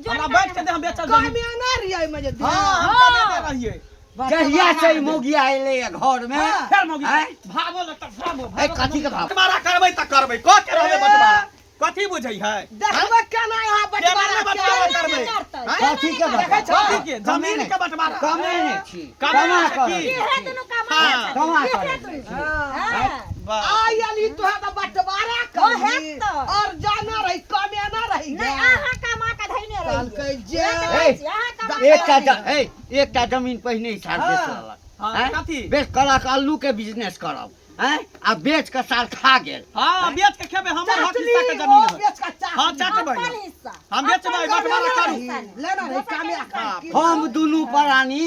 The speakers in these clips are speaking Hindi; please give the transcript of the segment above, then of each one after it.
हमरा बैठ के दे हम बेचल जमीन कामिया ना रिया में जे हां हम कमे दे रहिए कहिया से मौगी आइले घर में फिर मौगी भागो ल त भागो ए कथी के भाग बटवारा करबै त करबै क के रहबै बटवारा कथी बुझै है देखबे केना यहाँ बटवारा करबै कथी के भाग कथी के जमीन के बटवारा कमे ने छी कमा कर हे दुनु कमा आयली तोहा त बटवारा कर और जाना रही कामिया ना रही नहीं आहा कमा के धइने रही कल के जे एकटा जमीन पहिने ही छाड़ दे हां कथी बेच करा के आलू के बिजनेस करब हैं आ बेच के साल खा गेल हां बेच के खेबे हमर हक हिस्सा के जमीन है बेच का चाह हां चाटबै हम बेचबै बटवारा करू लेना रे कामिया हम दुनू प्राणी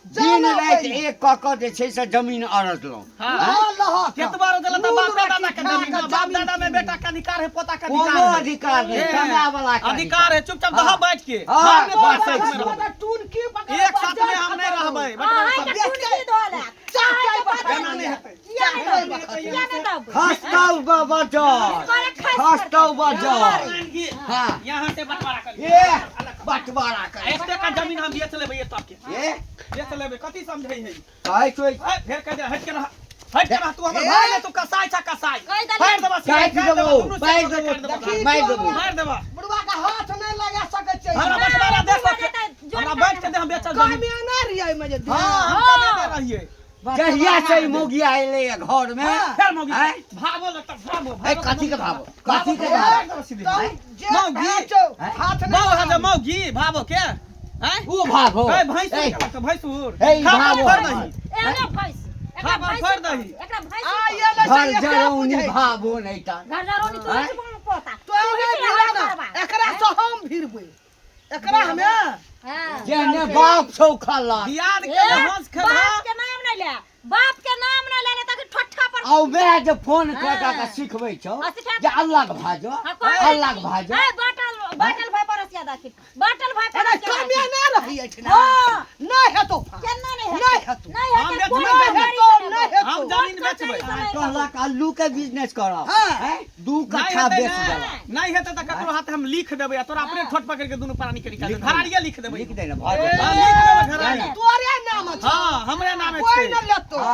दिन रात एक कक जे छै से जमीन अरजलौं हां केतबार देला त बाप दादा के जमीन बाप दादा में बेटा के अधिकार है पोता के कोनो अधिकार नहीं कमा वाला के अधिकार है चुपचाप रह बैठ के हां टून की एक साथ में हम नहीं रहबै बटवारा खस्ताव बाजार खस्ताव बाजार हां यहां से बटवारा कर ये बटवारा कर एते का जमीन हम बेच लेबै तब के ये बेच लेबै कथी समझै है काय कोई फेर कह दे हट के रह तू हमर भाई ने तू कसाई छ कसाई फेर देबा काय देबो मार देबो मार देबा बुढ़वा का हाथ नहीं लगा सके छै हमरा बटवारा दे हमरा बैठ के दे हम बेचल जमीन कामिया ना रिया में जे हां हम कमे दे रहिए कहिया से मौगी आइले घर में फिर मौगी भागो ल त भागो ए कथी के भागो कथी के भागो मौगी हाथ मौगी मौगी भागो के हैं ओ भागो ए भैंसुर ए भागो एने भैंस एकरा भैंस फड़ दही एकरा भैंस घर जरौनी भागो नहीं ता घर जरौनी तो पोता तो एकरा से हम भिरबै एकरा हमें हां जेने बाप छौ खल्ला दियाद के हंस खड़ा बाप के नाम नहीं ले बाप के नाम नहीं ले त ठट्ठा पर औ मैं जे फोन कटा के सिखबै छौ जे अल्लाह के भाजो अल्लाह के भाजो ए बाटल भाई परसिया दाखी बाटल भाई अरे परसिया कामिया ना रही है ना हां नहीं है तो केना नहीं है नहीं है तो नहीं है हम के बेचबै कोई नहीं है गाड़ी तो नहीं है हम तो जमीन बेचबै कहला के आलू के बिजनेस करब हाँ। हैं दू कट्ठा बेच देला नहीं हेतै त ककरो हाथ हम लिख देबै तोरा अपने ठोट पकड़ के दुनू प्राणी के निकाल घराड़िया लिख देबै लिख दे ना हां, भाजो लिख देबै घराड़ी तोरे नाम छै हां हमरे नाम कोई छै न लेतो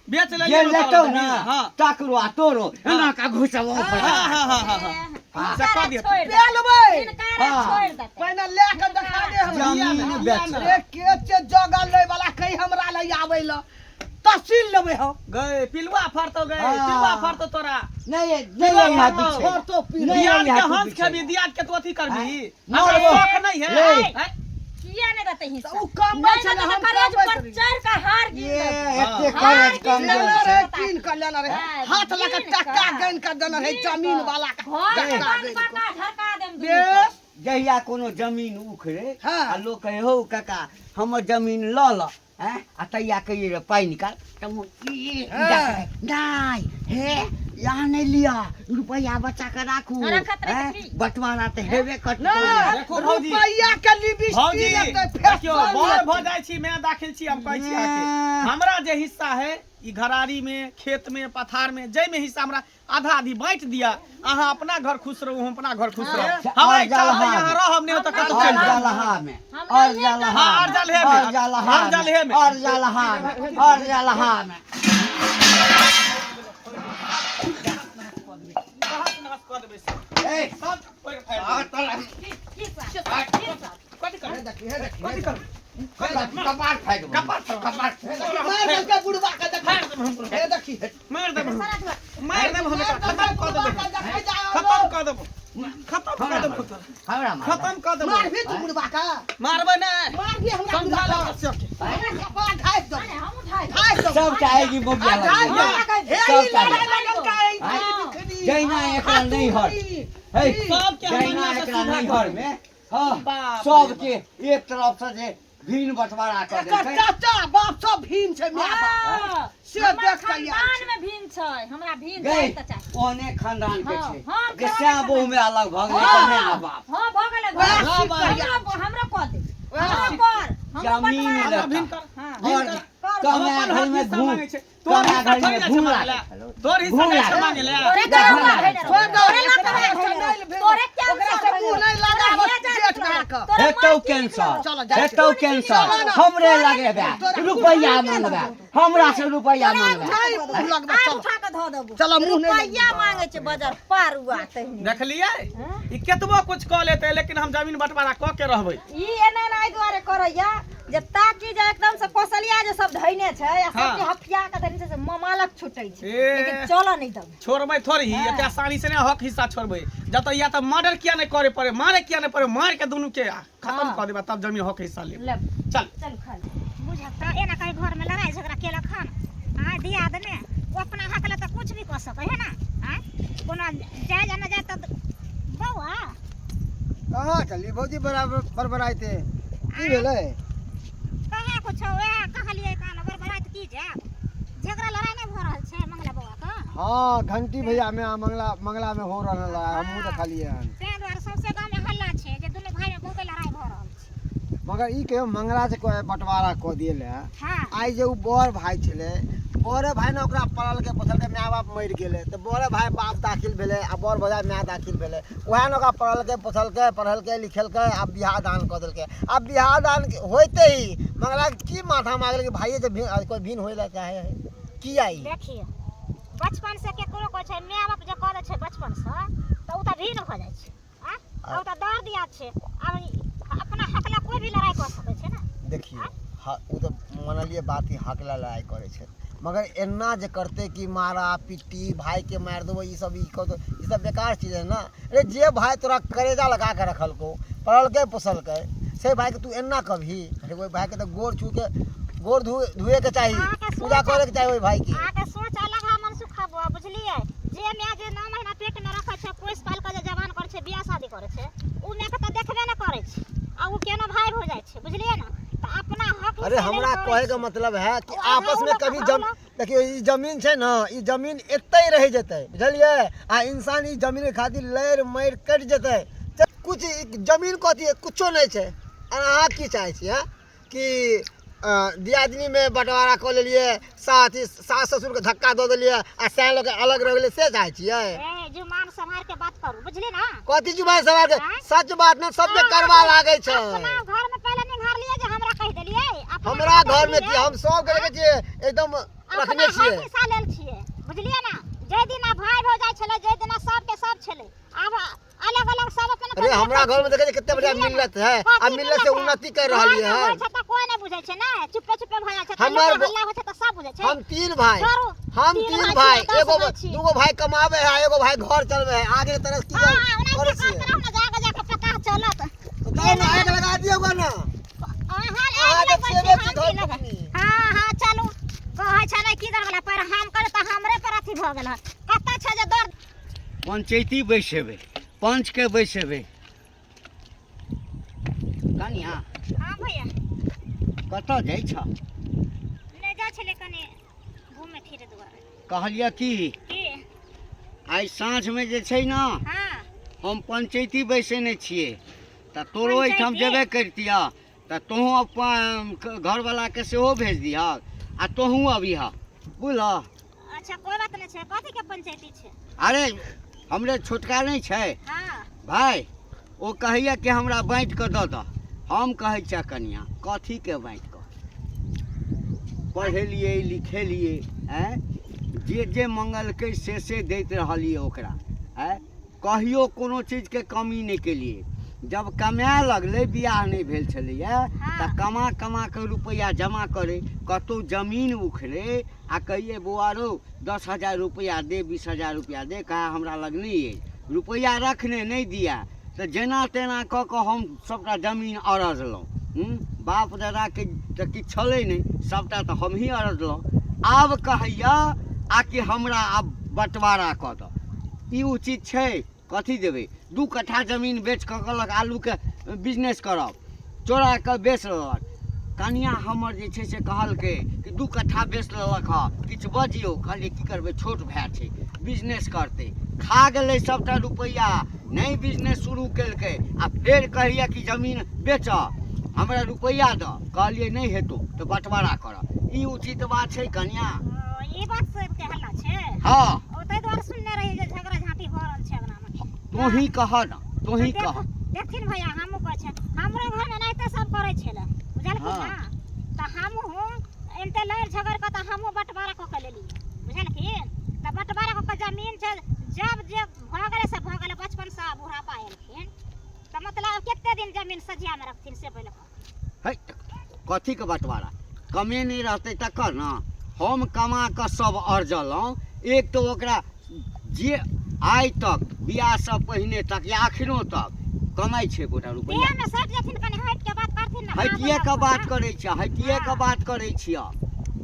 बेच ले जे लेतो ना हां टकरो आ तोरो एना का घुसबो पड़ा हां से कह दियौ बेलबै इनकार छोड़ दे पहिने ले के देखा दे हम जमीन बेच रे के जगह ले वाला कहीं हमरा ले आबै ल तहसील लेबै हम गए पिलवा फरतो गए हाँ। पिलवा फरतो तोरा नहीं नहीं यहाँ पीछे और तो पी नहीं दियाद के यहाँ हंस पीछे खेबी दियाद के तो अथी करबी हाँ। हमरा नहीं, शौक नहीं है नहीं। हैं? किया नहीं रहते हिस्सा तो उ कम नहीं छै तो हम करेज कम पर चढ़ का हार गिर ये दे एते हाँ, करेज कम लेना छै रे कीन कर लेना रे हाँ, हाथ लगा कीन टक्का कर। गन कर देना रे जमीन वाला घर का बन बका ढका देम बेस जहिया कोनो जमीन उखड़े हाँ। आ लोग कहे हो काका हमर जमीन ल ल हैं आ तैया कहिए रे पाई निकाल तम हाँ। नहीं हे यहाँ नहीं लिया रुपया बचा के राखू रखत रहे हैं? की? बटवारा ते हेबे करत देखो भौजी रुपया के लिपस्टिक भौजी लेते देखियो फेस बड़ भ जाय छी मैं दाखिल छी हम कहै छी आके हमरा जे हिस्सा है ई घरारी में खेत में पथार में जय में हिस्सा हमरा आधा आधी बांट दिया अहाँ अपना घर खुश रहू हम अपना घर खुश रहू हमरा इच्छा है यहाँ रहब नहीं तो कतौ चल जाओ जलहा में हम और नहीं जलहा हाँ, और जलहे में, और जलहा और जलहे में। और जलहा में और जलहा में ए सब कोई कथी कर देखी है देखी कथी कर कपाट फाड़ दो कपाट मार दे के बुढ़वा के देखी हे देखी मार दे हम खत्म कर दे खत्म कर दे हमरा खत्म कर दे मार भी तू बुढ़वा का मारबे ना मार भी हमरा समझा बुढ़वा ले का कपाट ढाई दो अरे हम उठाए ढाई दो सब चाहेगी मोगिया ढाई दो लग हे सब ई चाहे। लगा लगा का जैना एकरा नहीं हर हे सबके जैना हमनिया से एकरा सीधा नहीं कर। हर में हां बाप सब के एक तरफ से जे भीन बंटवारा कर एकर देलकै चाचा बाप सब भीम छै माय बाप से देख के यार खानदान में भीन छै हमरा भीन गई छै त चाही ओने खानदान के हाँ, छै हाँ, जे खानदान श्याम के बहु में अलग भग गए हाँ, कन्या बाप हां भ गेलै वएह हमरा सीख कर यार। हमरा कह दे वएह हमरा सीख। कर हमरा जमीन बंटवारा लेता। भिन कर हां और कमे अपन घर में हिस्सा घूम मांगे छै तोर हिस्सा थोड़ी ना घूम मांगे ला तोर हिस्सा नहीं मांगे ले तोरे जा, क्या जा, है छोड़ दो तोरे ना एकरा से नहीं भेल। तोरे क्या ओकरा से मुंह नहीं लगाबो का हेतौ कैंसर चलो, जा। हेतौ कैंसर हमरे लगे बे रुपैया मांगबे हमरा से रुपैया मांगबे लगबे आइ चलो उठा के धऽ देबो चलो मुंह नहीं रुपैया मांगे छै बाजार पार हुआ तहने देखलियै ई केतबो कुछ कऽ लेतै लेकिन हम जमीन बंटवारा कऽ के रहबै। ई एना एहि दुआरे करैया जे ताकि जे एकदम से कौशलिया जे सब धैने छै आ सबके हफिया के धैने छै से मालक छुटै छै लेकिन चलऽ नहीं दब छोड़बै थोड़ी एते आसानी से नहीं हक हिस्सा छोड़बै जब या तो मर्डर किया नहीं करे पड़े मारे किया नहीं पड़े मार के दुनू के खत्म कर देबा तब जमीन हक हिस्सा ले ले चल चल खा ले बुझता एना कहीं घर में लड़ाई झगड़ा केलक हन आ दिया देने वो अपना हक ले तो कुछ भी कर सके है ना आ कोनो जाय जाना जाय तो बौआ कहाँ चली भौजी बराबर बरबराई थे की भेलै कहे कुछ वे कहलिए कान बरबराई तो की जाय झगड़ा लड़ाई नहीं भ रहल छै मंगला बौआ का हाँ घंटी भैया में मंगला में हो रहल है हमहूँ देखलिए हन ते द्वारा सबसे गांव में हल्ला छै जे दुनू भाई में बहुत लड़ाई भ रहल छै मगर ई कहियो मंगला से कोई बंटवारा कऽ दियल है हां आइ जे उ बड़ भाई छलै बड़े भाई ने ओकरा पढ़ल के पोसल के माय बाप मरि गेलै तऽ बड़े भाई बाप दाखिल भेलै आ बड़ भौजाई माय दाखिल भेलै वएह ने ओकरा पढ़ल के पोसल के पढ़ल के लिखल के आब बियाह दान कऽ देलकै आब बियाह दान होइते ही मंगला की माथा मारल कि भाई जे कोई भिन होय ला चाहे है की आई देखिए बचपन से केकरो को छै माय बाप जे कह दे छै बचपन से तो उ त भीन भ जाय छै आ उ त दर्द दिया छै अब अपना हक ला कोई भी लड़ाई कर सकै छै ना देखिए उ तो मानलिए बात ही हक ला लड़ाई करे छै मगर एना जे करते कि मारा पिट्टी भाई के मार देबो ई सब बेकार चीज है ना। अरे जे भाई तोरा करेजा लगा के रखल को पढ़ल के पोसल के से भाई के तू एना कभी अरे कोई भाई के तो गोड़ छू के गोड़ धुए के चाहिए पूजा करे के चाहिए ओई भाई की आके सोच अलग है मन सुखा बुआ बुझलिए जे मैं जे 9 महीना पेट में रखे छै पोस पाल के जे जवान करे छै बियाह शादी करे छै उ में के त देखबे न करे छै आ उ केनो भाई हो जाय छै बुझलिए ना त अपना हक अरे हमरा कहे के मतलब है कि आपस में कभी देखियो ई जमीन छै ना ई जमीन एते ही रह जेतै बुझलिए आ इंसान ई जमीन के खातिर लड़ मर कट जेतै कुछ जमीन कथी कुछो नहीं छै अहाँ की चाहे छियै कि दियादनी में बंटवारा कऽ लेलिए सास ससुर के धक्का दऽ देलिए आ सै लोग अलग रह गेलै से चाहे छियै ए जुबान संभाल के बात करू बुझली ना कथी जुबान संभाल के सच बात न सब पे करवा लागे छै अपना घर में पहले निहार लिए जे हमरा कह देलिए हमरा घर में हम सब के छियै एकदम रखने छियै हिस्सा लेल छियै बुझलिए ना जे दिन भाई हो जाय छले जे दिन सब के सब छले अब अलग अलग सब अपन अरे हमरा घर में देखे कितने बढ़िया मिलत है आ मिलत से उन्नति कर रहली है कोई नहीं बुझे छै ना चुपे चुपे भ जाय छै हमर हल्ला होय छै त सब बुझे छै हम तीन भाई एगो दूगो भाई कमावे है एगो भाई घर चलवे है आगे तरह की करे छियै जाके जाके पता चलत तो ना आग लगा दियोगा ना हां जब सेवे की घर पकनी हां हां चलू कहै छै ना की दर वाला पर हम करे त हमरे पर अथी भ गेल कत्ता छै जे दर्द पंचायती बैसेबे पंच के बैसेबे कनिया हां भैया कतऽ जाइ छ ले जा छले कने घूमे फिरे दुआरे कहलिया की आइ साँझ में जे छै ना हां हम पंचायती बैसेने छियै त तोरो एहिठाम जेबे करतिया त तोहू अपन घरवाला के सेहो भेज दिहा आ तोहू अबिहा बुझल अच्छा कोई बात नहीं छै कथी के पंचायती छै अरे हमरे छोटका नहीं छै हां भाई ओ कहैया कि हमरा बाँटि कऽ दऽ दह हम कहै छियै कनिया कथी के बाँटि कऽ पढ़ेलिए लिखेलिए जे जे मंगलकै से दैत रहलिए ओकरा कहियो कोनो चीज के कमी नहीं केलिए जब कमाए लगलै बियाह नहीं भेल छलैया तऽ कमा कमा के रुपया जमा करे कतौ जमीन उखड़े आ कहिए बौआ रौ 10,000 रुपया दे 20,000 रुपया दे कहा हमरा लग नहीं है रुपया रखने नहीं दिया तो जेना तेना कऽ कऽ हम सबटा जमीन अरजलहुँ बाप दादा के तऽ किछु छलै नहीं सबटा तऽ हम ही अरजलहुँ आब कहैया आ कि हमरा आब बंटवारा कऽ दऽ ई उचित छै कथी देबै 2 कट्ठा जमीन बेच कऽ कहलक आलू के बिजनेस करब चोरा कऽ बेच लेलक कनिया हमर जे छै से कहलकै कि 2 कट्ठा बेच लेलक हँ किछु बजियौ कहलियै की करबै छोट भाय छै बिजनेस करतै खा गेलै सबटा रुपैया नहीं बिजनेस शुरू केलकै आ फेर कहैया कि जमीन बेच हमरा रुपैया दऽ कहलियै नहीं हेतौ तऽ बंटवारा करब ई उचित बात छै कनिया ई बात से के हल्ला छै हाँ ओ तै द्वारा सुनने रही जे झगड़ा झांटी हो रहल छै अंगना में तोही कह ना तोही कह देखथिन भैया हमहू कहै छै हमरो घर में नहीं सब करै छले बुझलखिन हाँ। ना त हमहू एनते लड़ झगड़ के त हमहू बंटवारा क के लेली बुझलखिन त बंटवारा क के जमीन छै जब जे भ गेले से भ गेले बचपन से बुढ़ापा एलखिन त मतलब केते दिन जमीन सजिया में रखथिन से पहले है कथी के बंटवारा कमे नहीं रहते तकर ना हम कमा के सब अर्जलौं एक तो ओकरा जे आइ तक बियाह से पहिने तक या अखनो तक कमाई छै गोटा रुपया देह में सट जथिन कनी हट के बात करथिन ना हटिए के बात करै छियै हटिए के बात करै छियै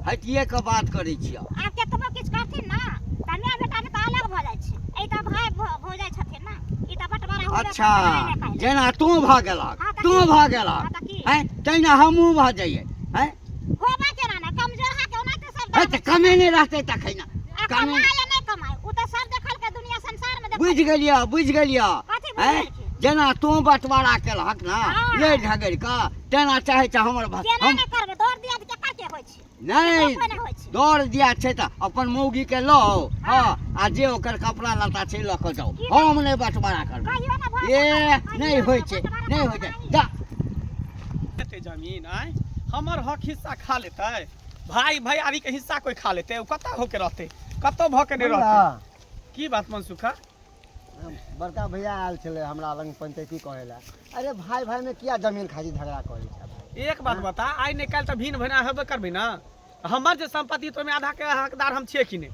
हटिए के बात करै छियै आ केतबो किछ करथिन ना त माय बेटा में त अलग भ जाय छै ए त भाई भ जाय छथिन ना ई त बंटवारा हो अच्छा जेना तू भ गेलक तू भ गेलक हैं तैना हमहूँ भ जाइए हैं होबा केना ना कमजोर हा के ओनाते सब है त कमे नहीं रहते तखै ना कमे कमाय या नहीं कमाय उ त सब देखल के दुनिया संसार में देख बुझ गेलियै कथी बुझ हैं गेलियै? जेना तू बंटवारा केलहक ना हाँ। ले झगड़ के तेना चाहे छै हमर केना हम नहीं करबे दौड़ दिया त केकर के होय छै नहीं कोई नहीं होय छै दौड़ दिया छै त अपन मौगी के लो हाँ आ जे ओकर कपड़ा लत्ता छै ल के जाओ हम नहीं बंटवारा करबै कहियो ना भऽ ए नहीं होय छै नहीं होय छै जा एते जमीन आय हमर हक हिस्सा खा लेतै भाई भैयारी के हिस्सा कोई खा लेतै उ कतऽ होके रहतै कतौ भ के नहीं रहतै की बात मनसुखा बड़का भैया आयल छले हमरा लग पंचायती कहे ला अरे भाई भाई में किया जमीन खाली झगड़ा करे छै एक बात बता आइ नहीं काल्हि तऽ भिन्न भैना हेबे करबै ना हमर जे संपत्ति तो में आधा के हकदार हम छियै कि नहीं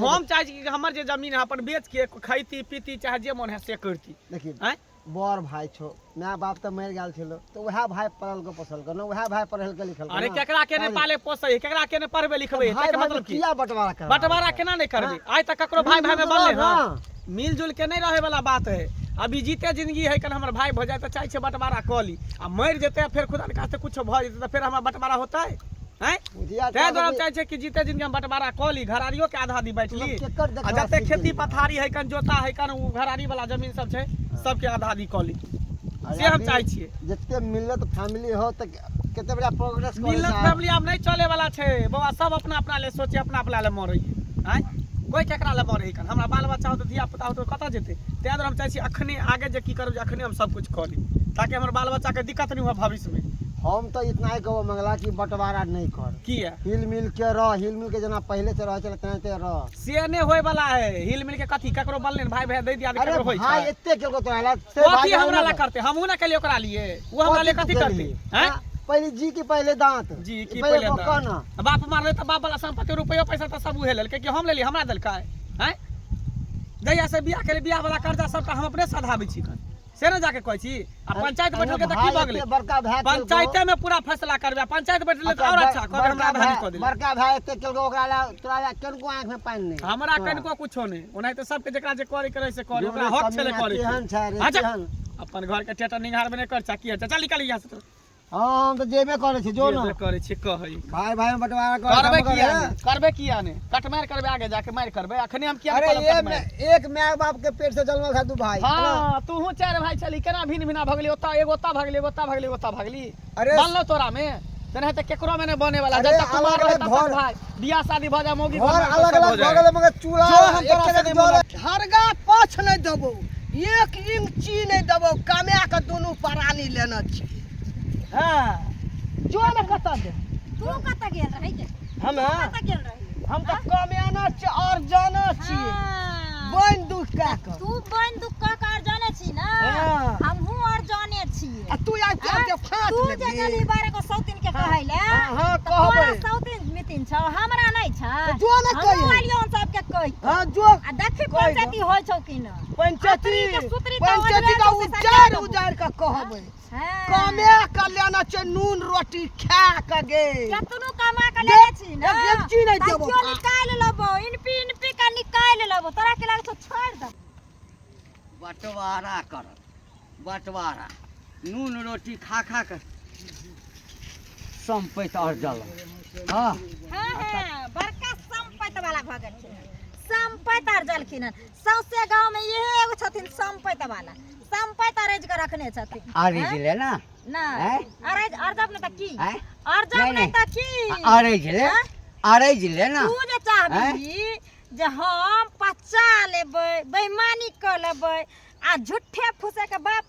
हम चाहे छी कि हमर जे जमीन है अपन बेच के खैती पीती चाहे जे मन है से करती देखिए आँय बड़ भाई छो माय बाप तो मर गेल छलो तो वह भाई पढ़ल को पसल कर वह भाई पढ़ल के लिखल अरे केकरा के ने पाले पोसै केकरा के ने पढ़बे लिखबे भाई तके भाई मतलब की किया बंटवारा कर बंटवारा केना नहीं करबे आज तक ककरो भाई भाई में बनले हां मिलजुल के नहीं रहे वाला बात है अभी जीते जिंदगी है कल हमर भाई भ जाए तो चाहे छै बंटवारा क ली आ मर जेते फिर खुदा के कास्ते कुछ भ जेते तो फिर हमरा बंटवारा होतै हैं ते द्वारा चाहे छै कि जीते जिंदगी में बंटवारा क ली घरारियो के आधा दी बैठ ली आ जते खेती पथारी है कन जोता है कन उ घरारी वाला जमीन सब छै सबके आधा दी क ली से हम चाहे छियै जितने मिलत फैमिली हो तो केते बड़ा प्रोग्रेस करे मिलत फैमिली अब नहीं चले वाला छै बाबा सब अपना अपना ले सोचे अपना अपना ले मरे हैं कोई केकरा ले मरे कन हमरा बाल बच्चा हो तो धिया पुता हो तो कतऽ जेतै तें दुआरे हम चाहे छी अखने आगे जे की करब जे अखने हम सब कुछ क ली ताकि हमर बाल बच्चा के दिक्कत नहीं हो भविष्य में हम तो इतना ही कहबो मंगला कि बंटवारा नहीं कर की है हिल मिल के रह हिल मिल के जना पहले से रह चले तेनाते रह से ने होय वाला है हिल मिल के कथी ककरो बल्ले भाई भाई दे दिया अरे ककरो होय भाई छै एते केलको तोरा से कथी हमरा ला करते हमहू ना केलिए ओकरा लिए वो हमरा लिए कथी करते हैं पहले जी की पहले दांत जी की पहले कहना बाप मारले तो बाप वाला संपत्ति रुपया पैसा तो सब उहे लेल कि हम लेली हमरा देलकै हैं जहिया से बियाह के बियाह वाला कर्जा सबटा हम अपने सधाबै छी कन से न जाके कहै छी आ पंचायत बैठल के त की भ गेलै बड़का भाई पंचायते में पूरा फैसला करबे पंचायत बैठले त और अच्छा कहबे हमरा आधा क देले बड़का भाई एते केलको ओकरा ला तोरा ला केनको आंख में पानी नहीं हमरा कनको कुछो नहीं ओनाहि त सबके जेकरा जे करे करे से करे ओकरा हक छले करे केहन छै रे अच्छा केहन अपन घर के टेटर निहार में नहीं कर चाकी है चल निकल यहां से तो हम तो जेबे करे छी जो ना जे करे छी कहै भाई भाई में बंटवारा करबे किया ने कटमार करबे आगे जाके मार करबे अखने हम किया अरे ये एक माय बाप के पेट से जन्मल था दू भाई हां तू हूं चार भाई चली केना भिन्न भिन्न भगली ओता एगो ओता भगली ओता भगली ओता भगली अरे बनलो तोरा में तने त केकरो में ने बने वाला जब तक कुमार रहे तब तक भाई बियाह शादी भ जा मौगी घर अलग अलग बगल में चूल्हा जो हम तोरा से नहीं हरगा पाछ नहीं देबो एक इंची नहीं देबो कमा के दोनों परानी लेना छी हां जो न कता दे तू कतऽ गेल रही जे हम कतऽ गेल रही हम तो कमाना छी और जाना छी हाँ। बन दुख का तू बन दुख का कर जाने छी ना हाँ। हमहू और जाने छी आ तू आ के फांस तू ले जे गली बारे को सौतीन के कहै ले हां कहबै सौतीन मितिन छ हमरा नहीं छ जो न कही हम वालियो सब के कहि हां जो आ देखि पंचायती होय छौ कि न पंचायती का उजार का कहबै कमे के लेना छै नून रोटी खा के गे केतनो कमा के लेने छी ना एक चीज नहीं देबो क्यों निकाल लेबो इनपी का निकाल लेबो तोरा के लाग तो छोड़ दे बंटवारा कर बंटवारा नून रोटी खा खा कर संपत्ति अर्जल हाँ हां बड़का संपत्ति वाला भ गेल छै संपत्ति अर्जलखिन सौसे गांव में ये एगो छथिन संपत्ति वाला संपत्ति अरेज के रखने छथिन अरे जिले ना ना हैं? अरेज अर्जब ने त की हैं? अर्जब नहीं, ने नहीं। त की अरे जिले हैं? अरे जिले ना तू जे चाहबी जे हम पचा लेबै बेईमानी क लेबै आ झूठे फुसे के बाप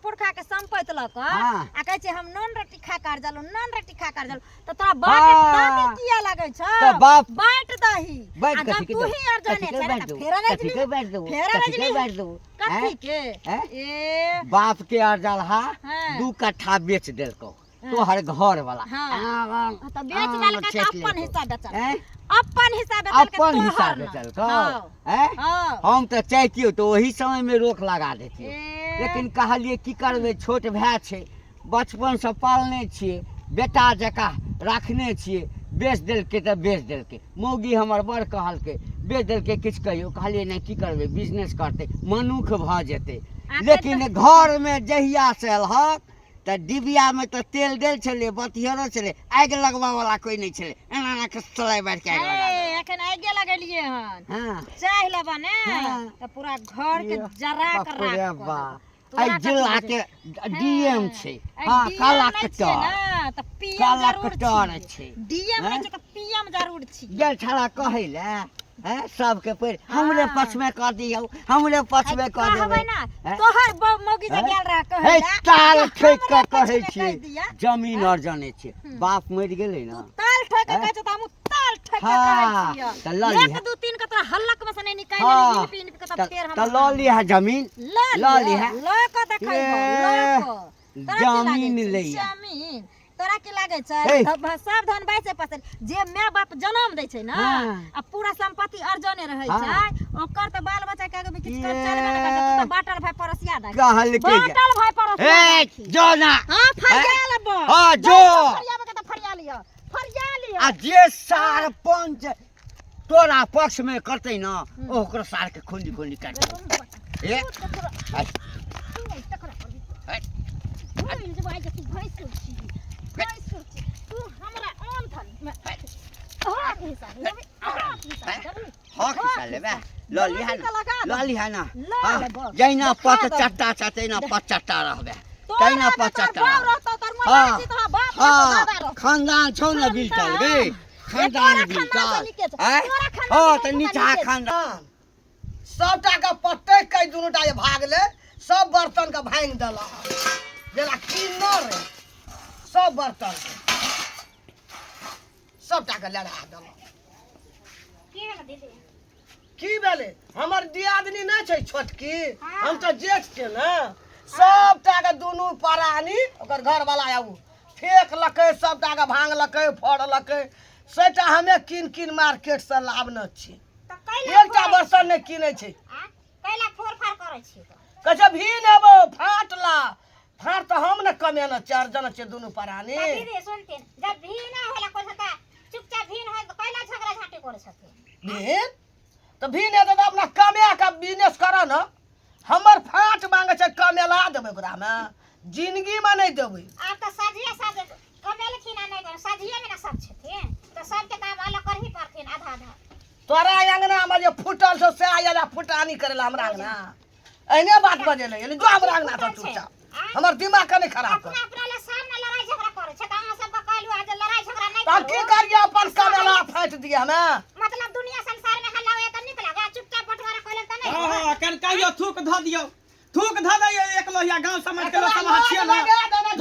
पुरखा के संपत्ति लक हाँ। आ कहै छै हम नॉन रोटी खा कर जालू नॉन रोटी खा कर जालू तो तोरा बाप हाँ। दादी किया लागै छ तो बाप बांट दही बैठ आ जब तू ही अर्जने छै ना त फेरा नहीं कथी के बैठ देबो फेरा कथी के नहीं बैठ देबो कथी के हैं? ए बाप के अर्जलहा हाँ। 2 कट्ठा बेच देलको तोहर घर वाला हाँ। तो बेच डालका तो अपन हिस्सा बेचल हैं? अपन हिस्सा बेचल के अपन हिस्सा तोहर ना। बेचलको हाँ। हैं? हाँ। हम तो चाहतियो तो वही समय में रोक लगा देतियो ए, लेकिन कहलिए की करबे छोट भाई छै बचपन से पालने छिए बेटा जका रखने छिए बेच देलके तो बेच देलके मौगी हमर बड़ कहलके बेच देलके किछु कहियो कहलिए नहीं की करबे बिजनेस करते मनुख भ जेते लेकिन घर में जहिया से अलहक तो डिबिया में तो तेल देल छले बतिहरो छले आगि लगवा वाला कोई नहीं छले एना एना के सलाई बैठ के आगि लगा ए, एखन आगे लगलिए हन हां चाह लेबा ने हाँ। तो पूरा घर के जरा कर बाप रे राख बा तोरा आई कथी जिला बुझै? के डीएम छै आ हां DM काला नहीं छै कटर ना, तो PM काला जरूर कटर छी। छै DM नहीं हैं? छै तो PM जरूर छी गेल छला कहै ले हैं सबके पैर हमरे पक्ष में कह दियौ हमरे पक्ष में कह कहबै देबै ना हैं? तोहर मौगी जे हैं? गेल रह हे कहै ला, ताल हमरा ठोक के पक्ष कहै में छियै कहि दिया। जमीन अर्जने छै बाप मरि गेलै तू ना ताल ठोक के हैं? कहै छ त हम ताल ठोक के हाँ, कहै तऽ लऽ छियै लिहे। 1 2 3 के तोरा हल्लक में से नहीं निकाल हाँ, ले पिन के तब फेर हम त लऽ लिहा जमीन लऽ लिहे। ल के देखै ए, जमीन जमीन लैया। जमीन तोरा की लागे छै ए। सब धन बाइसे पसर जे माय बाप जन्म दै छै ना हाँ। आ पूरा संपत्ति अर्जने रहै हाँ। छै ओकर त बाल बच्चा के आगे किछ कर ये। चलबे नै करतै तू त बाटल भाई परसिया दा कहल के बाटल भाई परसिया ए जो ना हां फरिया लेब हाँ, जो। फरिया में के त फरिया लियो आ जे सरपंच तोरा पक्ष में करतै ना ओकरो सार के खुंडी खुंडी काट ए आई, हक हिस्सा लेबे लऽ लिहा ना लऽ लिहा ना हाँ, जहिना पच चट्टा तहिना पचट्टा रहबे तहिना पचट्टा हाँ हाँ खानदान छौ ना बिल्टल गे खानदान बिल्टल हैं हाँ तो नीचा खानदान सबटा के पट्टे कई दुनूटा जे भागले सब बर्तन के भांग देला जेला किन्नर रे सब बर्तन के सबटा के लड़ा देला की भेल दीदी की भेले हमर दियादनी ना छै छोटकी हम तो जेठ के ना सबटा के दुनू परानी ओकर घर वाला आउ फेंक लकै सबटा के भांगलकै फोड़लकै सेटा हमे किन किन मार्केट से लावने छी तो कैला एकटा बर्तन नहीं किनै छै कैला फोर फार करै छी तो कहे भी नेबो फाटला फाट तो हम न कमेना चार जना छै दुनू परानी तो दीदी सुनते जब भी ना होला कोई सका चुपचाप भी हो तो कैला झगड़ा झाटी करे छथिन भीन तो भी ने तो अपना कमे का बिजनेस कर न हमर फाट मांगे छै कमेला देबै ओकरा में जिंदगी में नहीं देबै आप तो सजिए सब कमेल खिना नहीं कर सजिए में ना सब छथिन तो सब के दाम अलग कर ही पड़थिन आधा आधा तोरा अंगना में जे फुटल छौ से आया फुटानी करेला हमरा अंगना एहने बात बजेले यानी जो हमरा अंगना तो चुपचाप हमर दिमाग के नहीं खराब कर अपना अपना ले सामने लड़ाई झगड़ा करे छै त अहाँ सब का कहलु आज लड़ाई झगड़ा नहीं तो की करू करिए अपन कमेला फाट दिए हमें मतलब दुनिया संसार में हल्ला होया त निक लगा चुपचाप बंटवारा कइले त नहीं हाँ कन कहियो थूक ध दियो थूक ध दियो एक लोहिया गांव समाज के लोग समाज छियै ना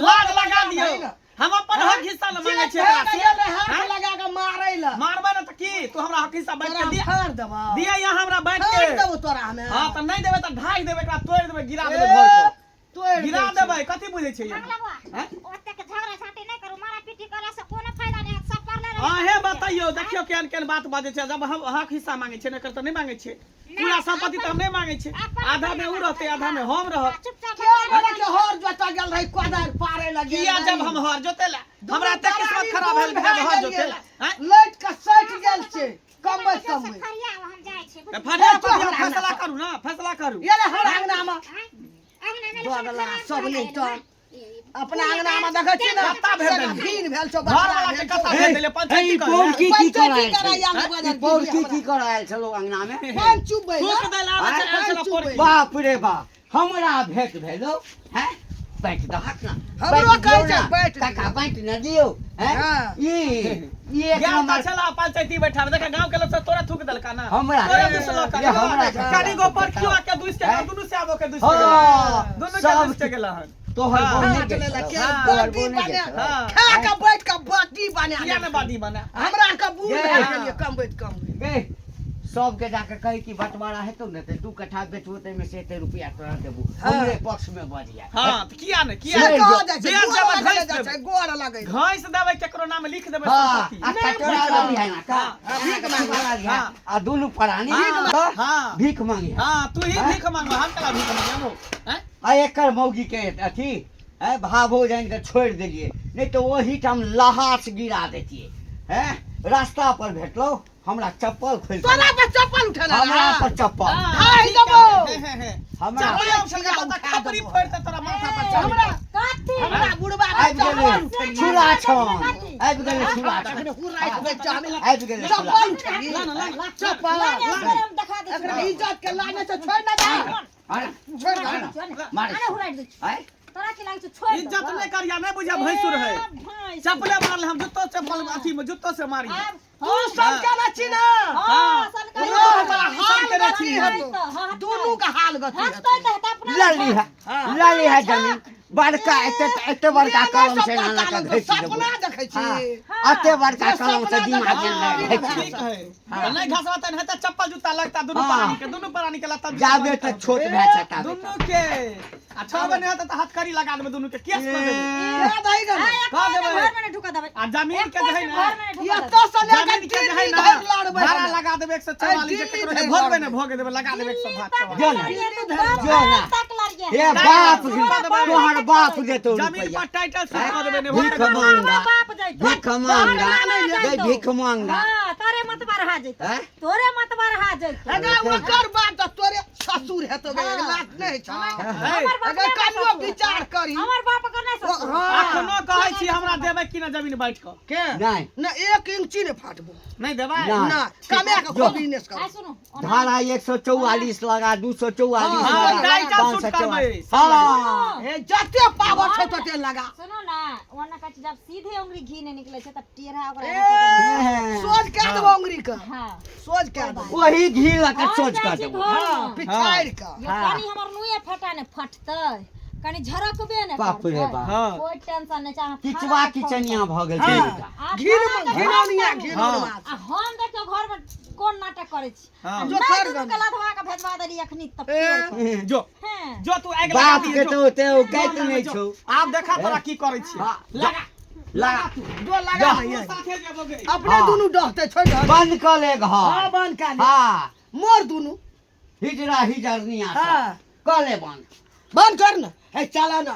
लाग लगा दियो हम अपन हक हिस्सा न मांगे छियै एकरा से हाथ लगा के मारै ला मारबे न त की तू हमरा हक हिस्सा बैठ के दिया फाड़ देबा दिया यहाँ हमरा बैठ फाड़ के देबो तोरा हमें हां त नहीं देबे त ढाई देबे एकरा तोड़ देबे गिरा देबे घर को तोड़ गिरा देबे कथी बुझै छियै अगला हैं बार ओते के झगड़ा झाटी नहीं करू मारा पीटी करे से कोनो फायदा नहीं सब परले रहे आहे बताइयो देखियो केन केन बात बाजे छै जब हम हक हिस्सा मांगे छै न कर त नहीं मांगे छै पूरा संपत्ति त हम नहीं मांगे छै आधा में उ रहते आधा में हम रहब चुपचाप क्या बोले कि हर जोता गेल रही कोदार पारे लगे किया जब हम हर जोतेला हमरा त किस्मत खराब भेल कि हम हर जोतेला हैं लाइट का सट गेल छै कमबै कमबै फरिया हम जाय छी फरिया पर फैसला करू ना फैसला करू ये ले हर अंगना में अंगना में दोगला सब नहीं तो अपना अंगना में देखै छी ना कत्ता भेल देलियै? भीन भेल छौ घर वाला के कथा भेल देले पंचायती कर पौरकी की करायल कराय छै अंगना पौरकी की करायल छलो अंगना में पान चुबै थूक देला आबै छै आय, ऐसे पर बाप रे बाप हमरा भेट भेलो हैं बैठ दहक ना हमरो बैठ कहै दियौ छै ना। बैठ काका बैठ न दियो हैं हाँ। ई ये एक ज्ञान का नंबर चला पंचायती बैठा देखा गांव के लोग सब तोरा थूक देलका ना हमरा तोरा दूसरा ये हमरा कानी गो पर क्यों के दूस के हैं? दुनु से आबो के दूस हाँ, के दोनों के सब दूस के गेला हन तोहर हाँ, बोने हाँ, के चलेला, चलते। क्या तोहर बाटी बोने के बने? चलते। हाँ। खा के बैठ के बाटी बना किया ने बादी बना हमरा के बूढ़ ये। भए गेलिए कम बैठ कम गे सबके जाके कही कि बंटवारा है तो न ते 2 कट्ठा बेचबो ते में से एते रुपया तोरा देबो हाँ। हमरे पक्ष में बज जाए हां तो किया ने किया से नहीं, कह जाइ छै जे गोड़ जब लगे घास जाइ छै देबै। गोड़ लगे घास देबै केकरो नाम लिख देबै हां संपत्ति आ कटोरा वाली है ना का हाँ, भीख मांगी हाँ। आ दोनों प्राणी हाँ। भीख मांगी हां तू ही हैं? भीख मांगो हम कला भीख मांगो हैं आ एकर मौगी के अथी है भाभो जान के छोड़ देलिए नहीं तो वही टाइम लहास गिरा देतिए हैं रास्ता पर भेटलो हमरा चप्पल खोल तोरा पर चप्पल उठेला हमरा पर चप्पल हाय दबो हमरा खपरी फोड़ते तोरा माथा पर चढ़ हमरा काटी हमरा बुढ़बा आबि गेलै छुरा छन आबि गेलै छुरा छन हुराइत के चाहले आबि गेलै छुरा चप्पल उठेली चप्पल देखा दे एकरा इज्जत के लाने से छोड़ ना दे अरे छोड़ दे मार अरे हुराइ दे आय तोरा की लागे छै छोड़ इज्जत नहीं करिया नहीं बुझा भैंसुर है चप्पले मारले हम जूतो चप्पल अथी में जूतो से मारी तू सब के छी ना हां सन ओ हमरा हाल के गति है हां दोनों का हाल गति हंसते है तो अपना लाली है जमीन बड़का एते बड़का कलम से नाना का घैच सपना देबो देखै छी अते बड़का कलम से दिमाग में घैच ठीक देबो है नहीं घसवाता नहीं तो चप्पल जूता लगता दोनों हाँ। प्राणी के लगता जाबे तक छोट भए छटा दोनों के आ छह बने होता तो हथकड़ी लगा देबे दोनों के केस कर देबे याद आई गन कह देबे घर में नहीं ढुका देबै आ जमीन के जे है ना घर में नहीं ये ढुका तो सने जमीन के जे है ना भाड़ा लगा देबे 144 के केकरो है भोगबे ना भोगे देबे लगा देबे 100 जो ना जो ना तक लड़ ये बाप तोहर बाप देतो जमीन रुपया पर टाइटल से कह देबे ने भीख मांगा बाप जाइत भीख मांगा गई भीख मांगा हां तारे मत बरहा जाइत हैं? तोरे मत बरहा जाइत अगर ओकर बात तो तोरे ससुर है तो लात नहीं छ है अगर कनियो विचार करी हमर बाप के नहीं ससुर अखनो कहै छी हमरा देबे कि ना जमीन बैठ के के नहीं न 1 इंची ने फाटबो नहीं देबे ना। ना कमे के जो। बिजनेस कर आ सुनो धारा 144 लगा 244 हाँ, लगा टाइटल सूट 544 करबै। हाँ ए जते पावर छ तते लगा सुनो ना वरना का जब सीधे उंगली घी नहीं निकले छै त टेढ़ा ओकरा ए सोच के देबो उंगली का हां सोच के देबो वही घी लगा सोच कर देबो हां पिछाड़ का ये पानी हमर नुए फटा ने फटतै कनी झरकबे ने बाप रे बाप। हाँ। कोई टेंशन नहीं चाहे किचवा किचनिया भ गेल छै बेटा घिनौनिया घिनौनिया आ हम देखियो घर में कोन नाटक करे छी हाँ। जो जो कर कर के गन। लधवा के भेजवा देली अखनी तक जो हैं जो तू आग लगा बाप दिए के जो। तो ते ओ कहत नहीं जो। छौ आब देखा तोरा की करै छी हाँ, लगा लगा जो लगा भैया साथे जेबोगे अपने हाँ। दोनों डहते छोड़ दे बंद कर ले घर हां बंद कर दे हां मोर दोनों हिजरा हिजरनिया हां कर ले बंद बंद कर ना है चला ना